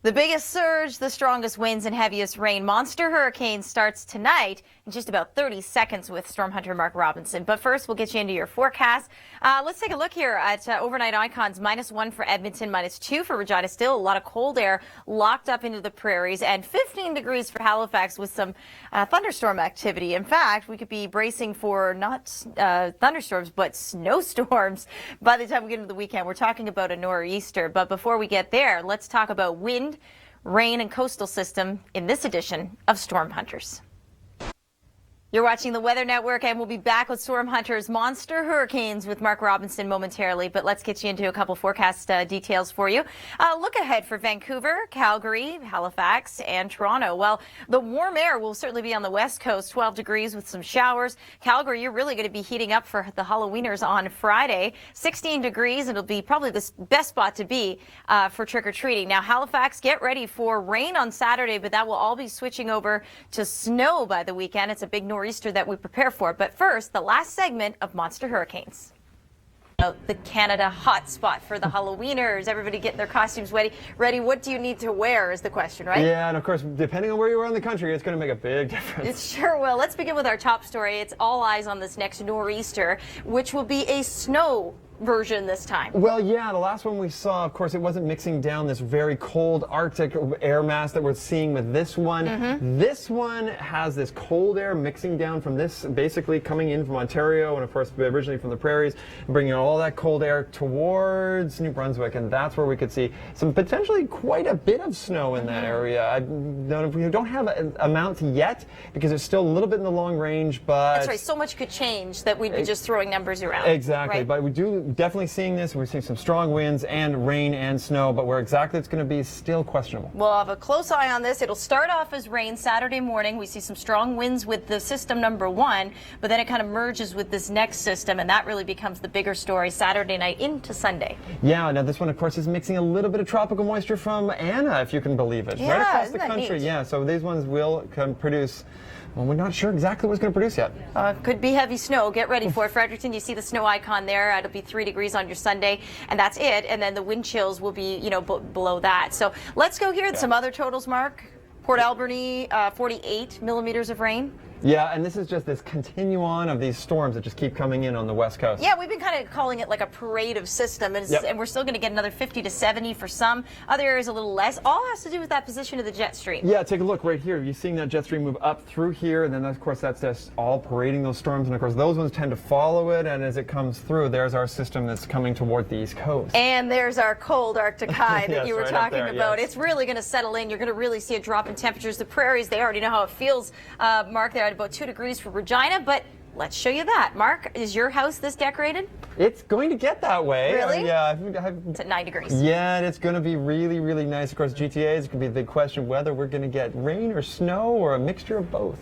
The biggest surge, the strongest winds, and heaviest rain. Monster hurricane starts tonight in just about 30 seconds with storm hunter Mark Robinson. But first, we'll get you into your forecast. Let's take a look here at overnight icons. -1 for Edmonton, -2 for Regina. Still a lot of cold air locked up into the prairies, and 15 degrees for Halifax with some thunderstorm activity. In fact, we could be bracing for not thunderstorms, but snowstorms by the time we get into the weekend. We're talking about a nor'easter. But before we get there, let's talk about wind, rain, and coastal system in this edition of Storm Hunters. You're watching the Weather Network, and we'll be back with Storm Hunters Monster Hurricanes with Mark Robinson momentarily. But let's get you into a couple forecast details for you. Look ahead for Vancouver, Calgary, Halifax, and Toronto. Well, the warm air will certainly be on the west coast, 12 degrees with some showers. Calgary, you're really going to be heating up for the Halloweeners on Friday. 16 degrees, and it'll be probably the best spot to be for trick-or-treating. Now, Halifax, get ready for rain on Saturday, but that will all be switching over to snow by the weekend. It's a big nor'easter that we prepare for. But first, the last segment of Monster Hurricanes. The Canada hotspot for the Halloweeners. Everybody getting their costumes ready. What do you need to wear is the question, right? Yeah, and of course, depending on where you are in the country, it's going to make a big difference. It sure will. Let's begin with our top story. It's all eyes on this next nor'easter, which will be a snow version this time. Well, yeah, the last one we saw, of course, it wasn't mixing down this very cold Arctic air mass that we're seeing with this one. This one has this cold air mixing down from this, basically coming in from Ontario and, of course, originally from the prairies, bringing all that cold air towards New Brunswick, and that's where we could see some potentially quite a bit of snow in that area. We don't have an amount yet because it's still a little bit in the long range, but that's right. So much could change that we'd be just throwing numbers around. Exactly, right? But we do definitely seeing this. We're seeing some strong winds and rain and snow, but where exactly it's going to be is still questionable. We'll have a close eye on this. It'll start off as rain Saturday morning. We see some strong winds with the system number 1, but then it kind of merges with this next system, and that really becomes the bigger story Saturday night into Sunday. Yeah, now this one, of course, is mixing a little bit of tropical moisture from Anna, if you can believe it. Yeah, right across isn't the that country. neat? Yeah, so these ones will produce. Well, we're not sure exactly what it's going to produce yet. Could be heavy snow. Get ready for it. Fredericton, you see the snow icon there. It'll be 3 degrees on your Sunday, and that's it. And then the wind chills will be, below that. So let's go here at some other totals, Mark. Port Alberni, 48 millimeters of rain. Yeah, and this is just this continuum of these storms that just keep coming in on the west coast. Yeah, we've been kind of calling it like a parade of system, and we're still going to get another 50 to 70 for some. Other areas a little less. All has to do with that position of the jet stream. Yeah, take a look right here. You're seeing that jet stream move up through here, and then of course that's just all parading those storms, and of course those ones tend to follow it, and as it comes through, there's our system that's coming toward the east coast. And there's our cold Arctic high that Yes, you were right talking there, about. yes. It's really going to settle in. You're going to really see a drop in temperatures. The prairies, they already know how it feels, Mark, they're at about 2 degrees for Regina, but let's show you that. Mark, is your house this decorated? It's going to get that way. Really? Yeah. It's at 9 degrees. Yeah, and it's going to be really, really nice. Of course, GTA is going to be the big question whether we're going to get rain or snow or a mixture of both.